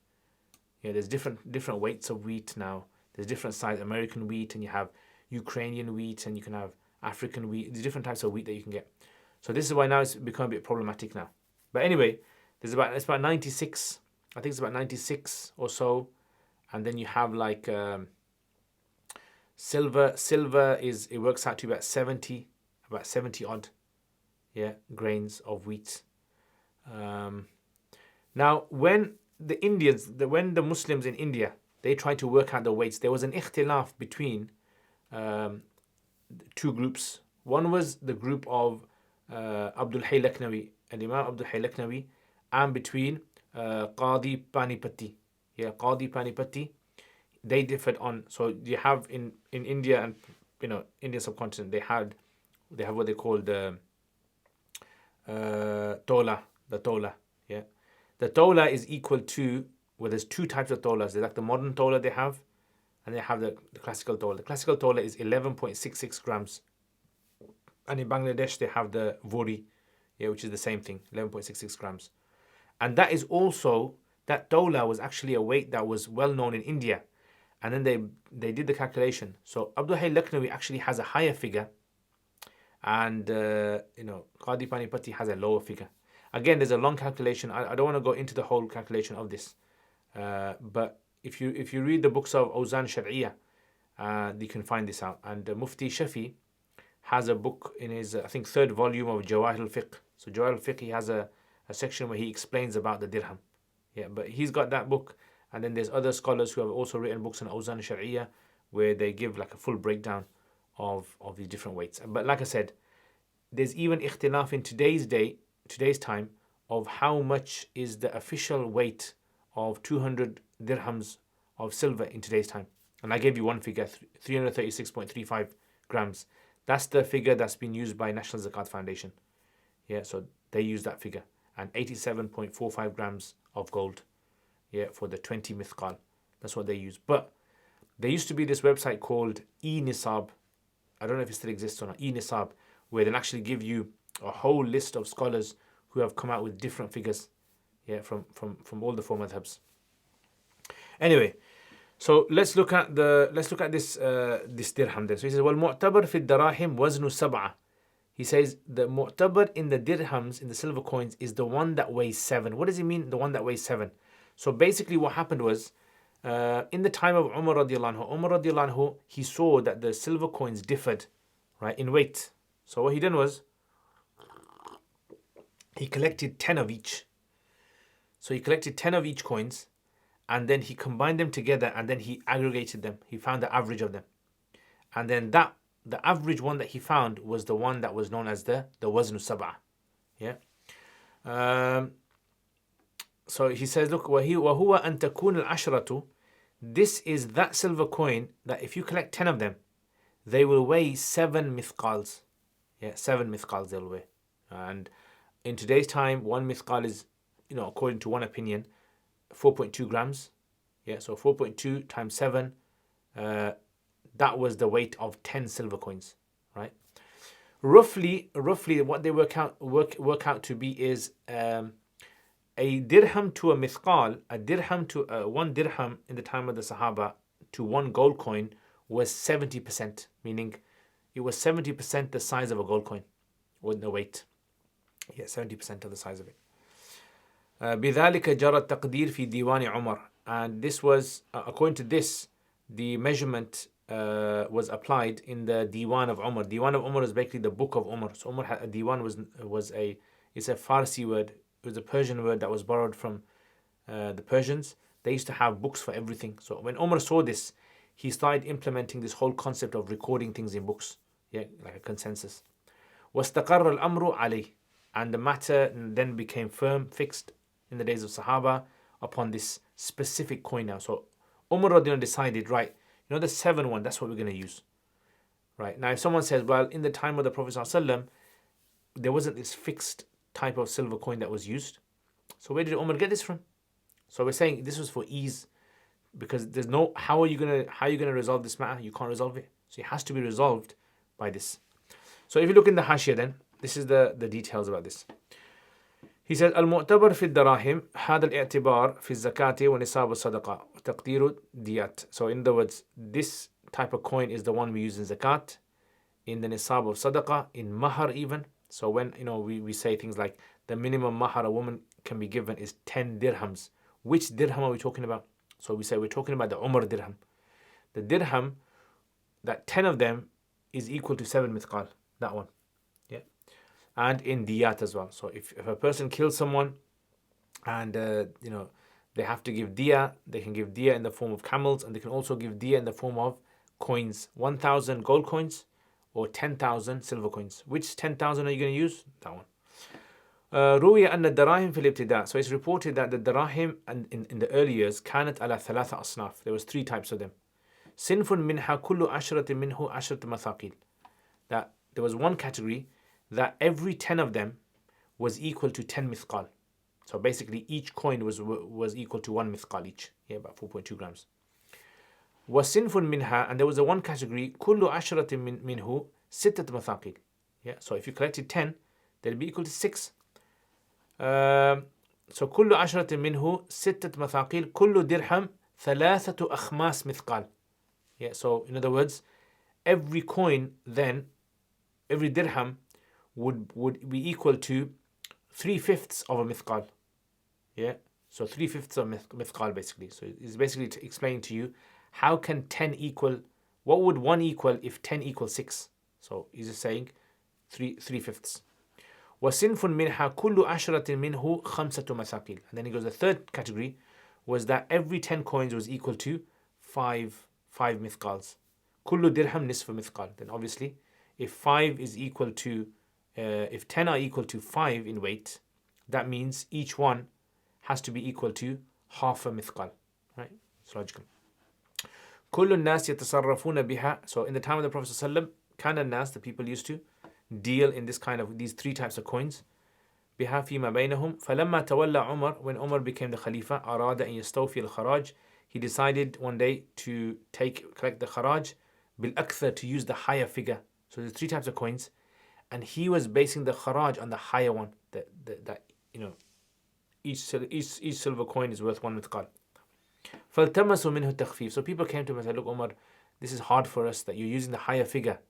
[SPEAKER 1] Yeah, there's different weights of wheat now. There's different size American wheat, and you have Ukrainian wheat, and you can have African wheat. There's different types of wheat that you can get. So this is why now it's become a bit problematic now. But anyway, it's about 96. I think it's about 96 or so, and then you have like silver. Silver it works out to about 70 odd, yeah, grains of wheat. Now when the Muslims in India, they tried to work out the weights, there was an ikhtilaf between two groups. One was the group of Abdul Hayy Laknawi, and Imam Abdul Hayy Laknawi, and between Qadi Panipati. Yeah, Qadi Panipati. They differed on. So you have in India and Indian subcontinent, they have what they call the tola. The tola. Yeah. The tola is equal to, well, there's 2 types of tolas. There's like the modern tola they have, and they have the classical tola. The classical tola is 11.66 grams. And in Bangladesh, they have the vori, yeah, which is the same thing, 11.66 grams. And that is also, that tola was actually a weight that was well known in India. And then they did the calculation. So Abdul Hayy Laknawi actually has a higher figure, and Qadi Panipati has a lower figure. Again, there's a long calculation. I don't want to go into the whole calculation of this, but if you read the books of Awzan Shar'iyya, you can find this out. And Mufti Shafi has a book in his, I think, 3rd volume of Jawahir al-Fiqh. So Jawahir al-Fiqh, he has a section where he explains about the dirham. Yeah, but he's got that book, and then there's other scholars who have also written books on Awzan Shar'iyya where they give like a full breakdown of these different weights. But like I said, there's even ikhtilaf in today's time of how much is the official weight of 200 dirhams of silver in today's time. And I gave you one figure, 336.35 grams. That's the figure that's been used by National Zakat Foundation. Yeah, so they use that figure. And 87.45 grams of gold, yeah, for the 20 mithqal. That's what they use. But there used to be this website called e-Nisab. I don't know if it still exists or not, e-Nisab, where they'll actually give you a whole list of scholars who have come out with different figures, yeah, from all the 4 madhabs. Anyway, so let's look at this dirham then. So he says, "Wal mu'tabar fi darahim waznu sab'a." He says the mu'tabar in the dirhams, in the silver coins, is the one that weighs 7. What does he mean, the one that weighs 7? So basically, what happened was, in the time of Umar radiallahu anhu, he saw that the silver coins differed, right, in weight. So what he done was, he collected 10 of each. So he collected 10 of each coins, and then he combined them together, and then he aggregated them. He found the average of them. And then the average one that he found was the one that was known as the wazn sab'ah. Yeah. So he says, look, وَهُوَ أَن تَكُونَ الْعَشْرَةُ. This is that silver coin that if you collect 10 of them, they will weigh 7 mithqals. Yeah, 7 mithqals they'll weigh. And in today's time, 1 mithqal is, according to one opinion, 4.2 grams. Yeah, so 4.2 times 7, that was the weight of 10 silver coins, right? Roughly, what they work out to be is a dirham to a mithqal, a dirham to 1 dirham in the time of the Sahaba to 1 gold coin was 70%, meaning it was 70% the size of a gold coin, with the weight. Yeah, 70% of the size of it. بذلك جرى التقدير في ديوان عمر. And this was, according to this, the measurement was applied in the Diwan of Umar. Diwan of Umar is basically the book of Umar. So Umar had, Diwan it's a Farsi word. It was a Persian word that was borrowed from the Persians. They used to have books for everything. So when Umar saw this, he started implementing this whole concept of recording things in books. Yeah, like a consensus. واستقر الأمر عليه. And the matter then became firm, fixed in the days of Sahaba upon this specific coin now. So Umar decided, right, the 7 one, that's what we're going to use. Right. Now if someone says, well, in the time of the Prophet ﷺ, there wasn't this fixed type of silver coin that was used. So where did Umar get this from? So we're saying this was for ease, because there's no, how are you gonna resolve this matter? You can't resolve it. So it has to be resolved by this. So if you look in the Hashia, then this is the details about this. He says, المعتبر في الدراهم هذا الاعتبار في الزكاة ونصاب الصدقة وتقدير ديات. So in other words, this type of coin is the one we use in zakat, in the nisab of sadaqah, in mahar even. So when we say things like the minimum mahar a woman can be given is 10 dirhams. Which dirham are we talking about? So we say we're talking about the Umar dirham. The dirham, that 10 of them is equal to 7 mithqal. That one. Yeah. And in diyat as well. So if a person kills someone and they have to give diya, they can give diya in the form of camels, and they can also give diya in the form of coins. 1,000 gold coins or 10,000 silver coins. Which 10,000 are you going to use? That one. روي أن الدراهم في الابتداء. So it's reported that the dirahim in the early years كانت على 3 أصناف. There was 3 types of them. صنف منها كل عشرة منه عشرة مثاقيل. That there was one category that every 10 of them was equal to 10 mithqal. So basically each coin was equal to 1 mithqal each. Yeah, about 4.2 grams. وصنف منها, and there was a one category كل عشرة منه ستة مثاقيل. Yeah, so if you collected 10, that'll be equal to 6. So كل عشرة منه ستة مثاقيل كل درهم ثلاثة أخماس مثقال. Yeah, so in other words, every coin then, every dirham would be equal to 3/5 of a mithqal. Yeah, so 3/5 of mithqal basically. So it's basically to explain to you how can 10 equal, what would 1 equal if 10 equals 6? So he's just saying 3/5. وَصِنْفٌ مِنْهَا كُلُّ عَشْرَةٍ مِنْهُ خَمْسَةُ مَثَاقِيل. And then he goes, the third category was that every 10 coins was equal to 5 mithqals. كُلُّ dirham نِصْفُ mithqal. Then obviously, if 5 is equal to, if 10 are equal to 5 in weight, that means each one has to be equal to half a mithqal. Right? It's logical. كُلُّ النَّاسِ يَتَصَرَّفُونَ بِهَا. So in the time of the Prophet ﷺ, كان الناس, the people used to deal in this kind of, these 3 types of coins. بها فيما بينهم. فلما تولى عمر, when Umar became the Khalifa, أراد أن يستوفي الخراج. He decided one day to collect the kharaj بالأكثر, to use the higher figure. So there's 3 types of coins, and he was basing the kharaj on the higher one. That each silver coin is worth 1 mithqal. فالتمسوا منه التخفيف. So people came to him and said, look, Umar, this is hard for us that you're using the higher figure.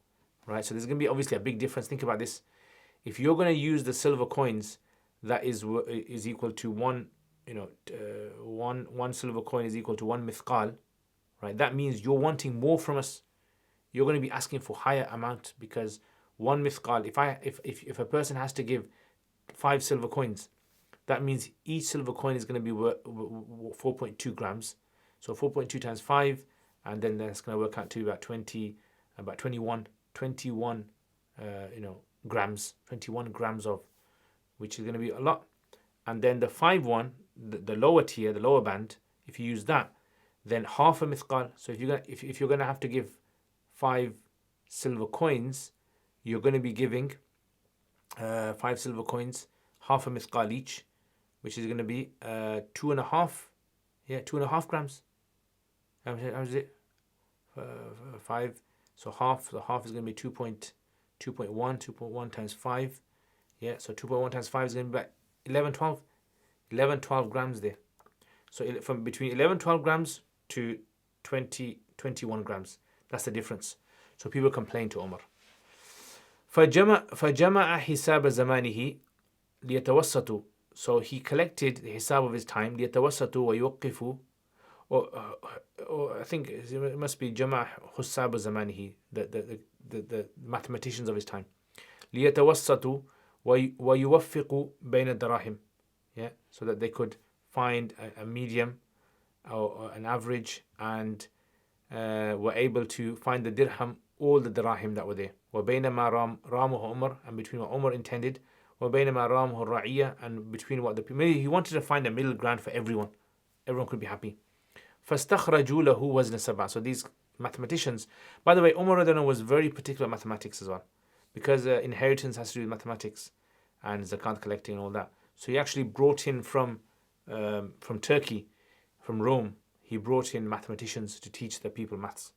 [SPEAKER 1] Right, so there's going to be obviously a big difference. Think about this. If you're going to use the silver coins that is equal to one silver coin is equal to 1 mithqal, right? That means you're wanting more from us. You're going to be asking for higher amount, because 1 mithqal. If a person has to give 5 silver coins, that means each silver coin is going to be 4.2 grams. So 4.2 times 5, and then that's going to work out to about 21 grams, 21 grams of, which is going to be a lot. And then the 5 one, the lower tier, the lower band, if you use that, then half a mithqal. So if you're going to have to give 5 silver coins, you're going to be giving 5 silver coins, half a mithqal each, which is going to be 2.5 grams. How much is it? 5. So half is going to be 2.1 times 5. Yeah, so 2.1 times 5 is going to be about 11, 12 grams there. So from between 11, 12 grams to 21 grams. That's the difference. So people complain to Umar. فجمع حساب زمانه ليتوسطوا. So he collected the hisab of his time ليتوسطوا ويوقفوا. Or I think it must be جمع حساب زمانه, the mathematicians of his time. ليتوسطوا ويوفقوا بين الدراهم. Yeah, so that they could find a medium or an average, and were able to find the dirham, all the dirahim that were there. وَبَيْنَمَا رَامُهُ عُمَرْ, and between what Umar intended. وَبَيْنَمَا رَامُهُ الرَّعِيَّةِ, and between what the people, he wanted to find a middle ground for everyone. Everyone could be happy. فَاسْتَخْرَجُوا لَهُ وَزْنَ سَبْعَ. So these mathematicians, by the way, Umar was very particular about mathematics as well, because inheritance has to do with mathematics and zakat collecting and all that. So he actually brought in from Turkey, from Rome, he brought in mathematicians to teach the people maths.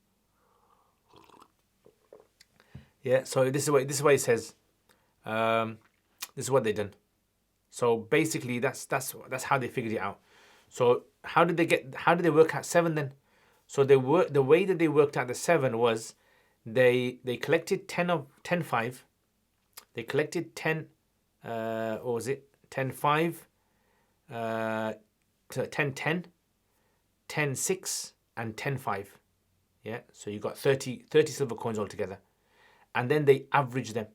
[SPEAKER 1] Yeah, so this is what he says. This is what they done. So basically, that's how they figured it out. So how did they work out 7 then? So the way that they worked out the 7 was they collected 10 5. They collected 10 what was it? 10 5, 10 10, 10 6, and 10 5. Yeah, so you got 30 silver coins altogether, and then they average them.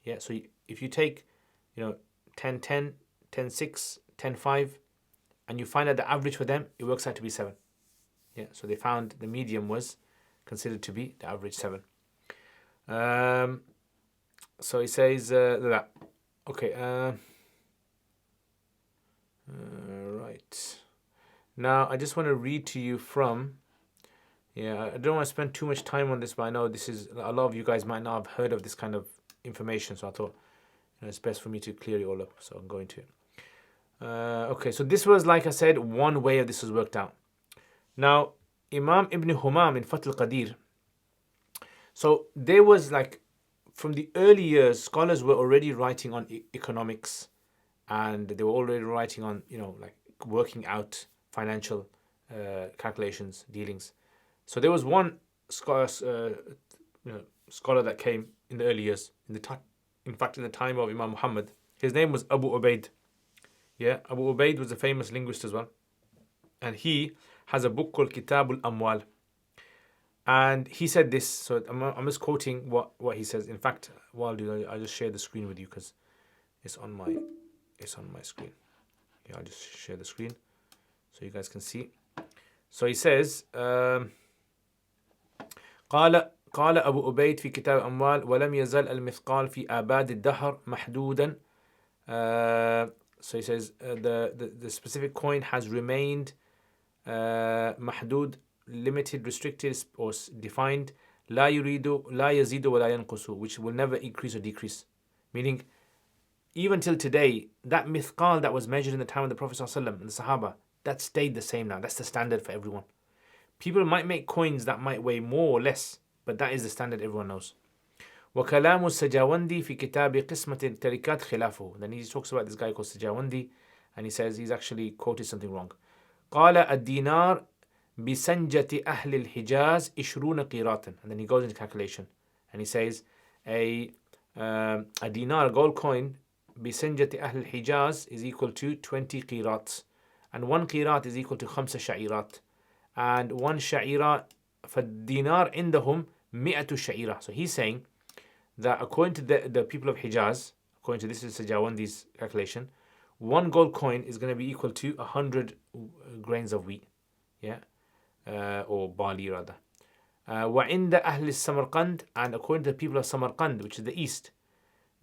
[SPEAKER 1] Yeah, so if you take 10 10, 10 6, 10 5, and you find out the average for them, it works out to be 7. Yeah, so they found the medium was considered to be the average 7. So he says that. Okay. Right. Now I just want to read to you from. Yeah, I don't want to spend too much time on this, but I know this is a lot of you guys might not have heard of this kind of information, so I thought it's best for me to clear it all up. So I'm going to. Okay, so this was, like I said, one way of this was worked out. Now, Imam Ibn Humam in Fath al-Qadir. So there was from the early years, scholars were already writing on economics, and they were already writing on working out financial calculations, dealings. So there was one scholar that came in the early years, in the time of Imam Muhammad. His name was Abu Ubaid. Yeah, Abu Ubaid was a famous linguist as well, and he has a book called Kitab al-Amwal. And he said this, so I'm just quoting what he says. In fact, what I'll do, I'll just share the screen with you because it's on my screen. Yeah, I'll just share the screen so you guys can see. So he says, قال أبو أبيد في كتاب الأموال ولم يزل المثقال في آباد الدهر محدودا. So he says the specific coin has remained محدود, limited, restricted, or defined. لا يزيد ولا ينقص, which will never increase or decrease. Meaning, even till today, that mithqal that was measured in the time of the Prophet ﷺ and the Sahaba, that stayed the same now. That's the standard for everyone. People might make coins that might weigh more or less, but that is the standard everyone knows. وكلام السجاوندي في كتاب قسمة التركات خلافه. Then he talks about this guy called Sajawandi, and he says he's actually quoted something wrong. قال الدينار بسنجة أهل الحجاز 20 قيراطا. And then he goes into calculation, and he says a dinar, a gold coin, بسنجة أهل الحجاز is equal to 20 qirats, and 1 qirat is equal to 5 شعيرات, and 1 شعيرة فالدينار عندهم 100 شعيرة. So he's saying that according to the people of Hijaz, according to this is Sajawandi's calculation, one gold coin is going to be equal to 100 grains of wheat, yeah, or barley rather. وعند أهل السمرقند, and according to the people of Samarkand, which is the east,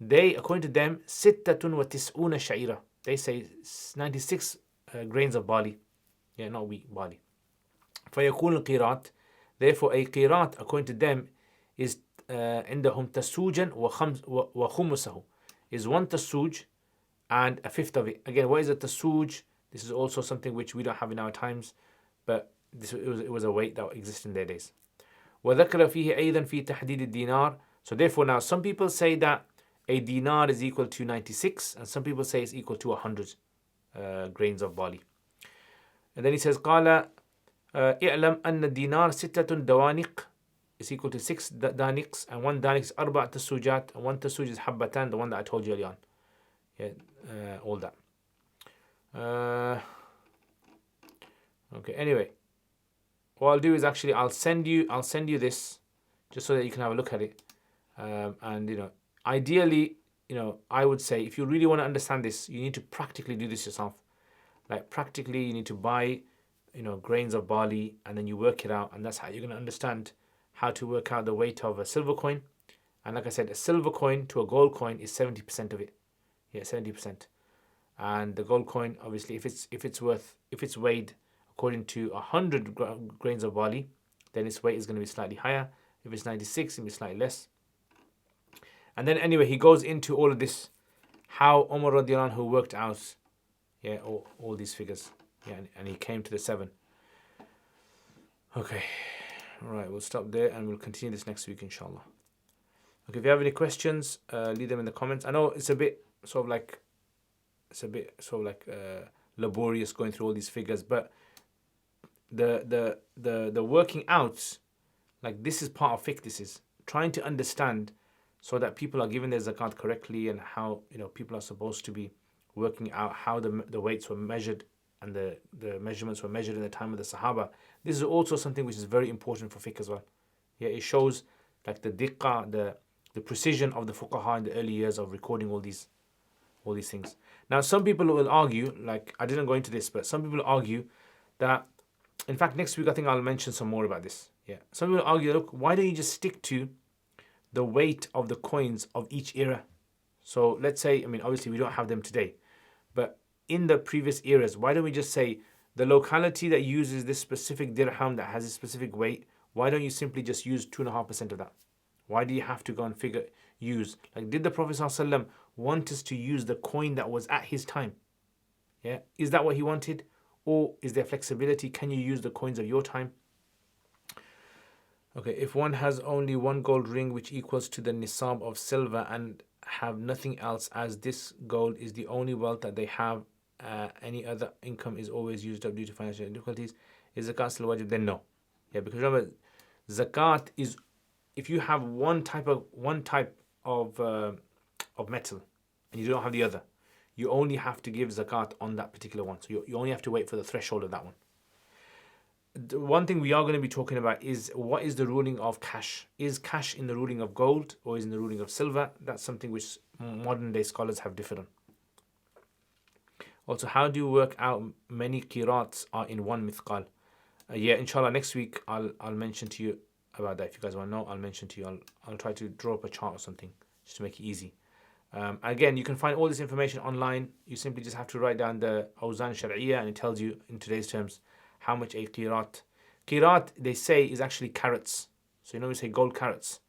[SPEAKER 1] they, according to them, ستة وتسعون شعيرة. They say 96 grains of barley, yeah, not wheat, barley. فيكون القيراط, therefore a qirat according to them is عندهم تسوجا وخمسه, is one tasuj and a fifth of it. Again, what is a tasuj? This is also something which we don't have in our times, but it was a weight that existed in their days. وذكر فيه أيضا في تحديد الدينار. So therefore now some people say that a dinar is equal to 96 and some people say it's equal to 100 grains of barley. And then he says قال اعلم أن الدينار ستة دوانق is equal to 6 daniqs, and one daniq is أربع تسوجات, and one tasuj is حبتان, the one that I told you earlier on. Yeah, all that. Okay, anyway, what I'll do is actually I'll send you this just so that you can have a look at it. And ideally, I would say if you really want to understand this, you need to practically do this yourself. Like practically, you need to buy, grains of barley, and then you work it out, and that's how you're going to understand how to work out the weight of a silver coin. And like I said, a silver coin to a gold coin is 70% of it. Yeah, 70%. And the gold coin, obviously, if it's weighed according to 100 grains of barley, then its weight is going to be slightly higher. If it's 96, it'll be slightly less. And then anyway, he goes into all of this, how Umar radiallahu anhu worked out, yeah, all these figures. Yeah, and he came to the 7. Okay, all right, we'll stop there and we'll continue this next week, inshallah. Okay, if you have any questions, leave them in the comments. I know it's a bit sort of like laborious going through all these figures, but the working out, like this is part of fiqh. This is trying to understand so that people are given their zakat correctly, and how people are supposed to be working out how the weights were measured and the measurements were measured in the time of the Sahaba. This is also something which is very important for fiqh as well. Yeah, it shows like the diqqa, the precision of the fuqaha in the early years of recording all these things. Now, some people will argue, like I didn't go into this, but some people argue that, in fact, next week I think I'll mention some more about this. Yeah, some people argue, look, why don't you just stick to the weight of the coins of each era? So let's say, obviously we don't have them today, but in the previous eras, why don't we just say the locality that uses this specific dirham that has a specific weight, why don't you simply just use 2.5% of that? Why do you have to go and use? Like, did the Prophet ﷺ want us to use the coin that was at his time? Yeah, is that what he wanted? Or is there flexibility? Can you use the coins of your time? Okay, if one has only one gold ring which equals to the nisab of silver and have nothing else, as this gold is the only wealth that they have, any other income is always used up due to financial difficulties, is zakat still wajib? Then no. Yeah, because remember, zakat is if you have one type of metal and you don't have the other, you only have to give zakat on that particular one. So you only have to wait for the threshold of that one. The one thing we are going to be talking about is what is the ruling of cash. Is cash in the ruling of gold or is in the ruling of silver? That's something which modern day scholars have differed on. Also, how do you work out many qirats are in one mithqal? Yeah, inshallah, next week I'll mention to you about that. If you guys want to know, I'll mention to you. I'll try to draw up a chart or something just to make it easy. Again, you can find all this information online. You simply just have to write down the awzan shar'iyya, and it tells you in today's terms how much a qirat. Qirat, they say, is actually carats. So we say gold carats.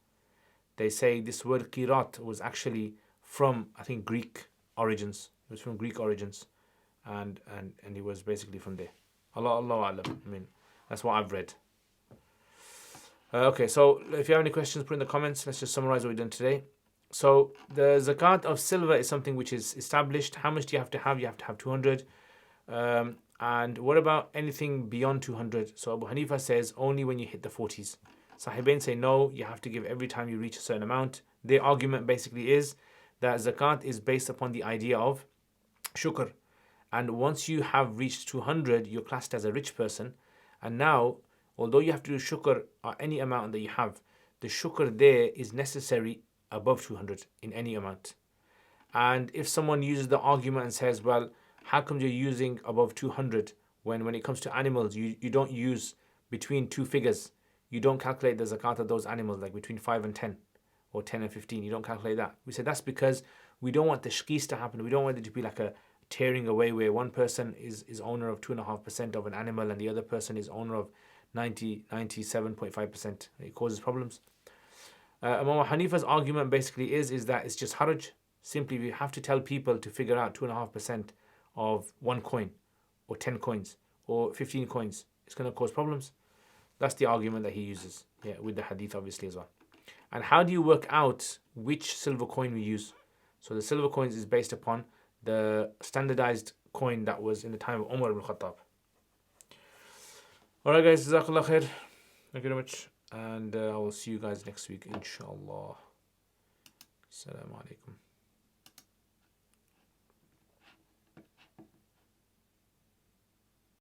[SPEAKER 1] They say this word qirat was actually from, I think, Greek origins. It was from Greek origins, and it was basically from there. Allahu A'lam. That's what I've read. Okay, so if you have any questions, put in the comments. Let's just summarize what we've done today. So the zakat of silver is something which is established. How much do you have to have? You have to have 200. And what about anything beyond 200? So Abu Hanifa says only when you hit the 40s. Sahibain say no, you have to give every time you reach a certain amount. Their argument basically is that zakat is based upon the idea of shukr. And once you have reached 200, you're classed as a rich person. And now, although you have to do shukr or any amount that you have, the shukr there is necessary above 200 in any amount. And if someone uses the argument and says, well, how come you're using above 200 when it comes to animals, you don't use between two figures. You don't calculate the zakat of those animals, like between 5 and 10 or 10 and 15. You don't calculate that. We said that's because we don't want the shqis to happen. We don't want it to be like a tearing away where one person is owner of 2.5% of an animal and the other person is owner of 97.5%. It causes problems. Imam Hanifa's argument basically is that it's just haraj. Simply, we have to tell people to figure out 2.5% of one coin, or 10 coins, or 15 coins. It's going to cause problems. That's the argument that he uses, yeah, with the hadith obviously as well. And how do you work out which silver coin we use? So the silver coins is based upon the standardized coin that was in the time of Umar ibn Khattab. Alright guys, Jazakallah khair. Thank you very much. And I will see you guys next week, inshallah. Assalamu alaikum.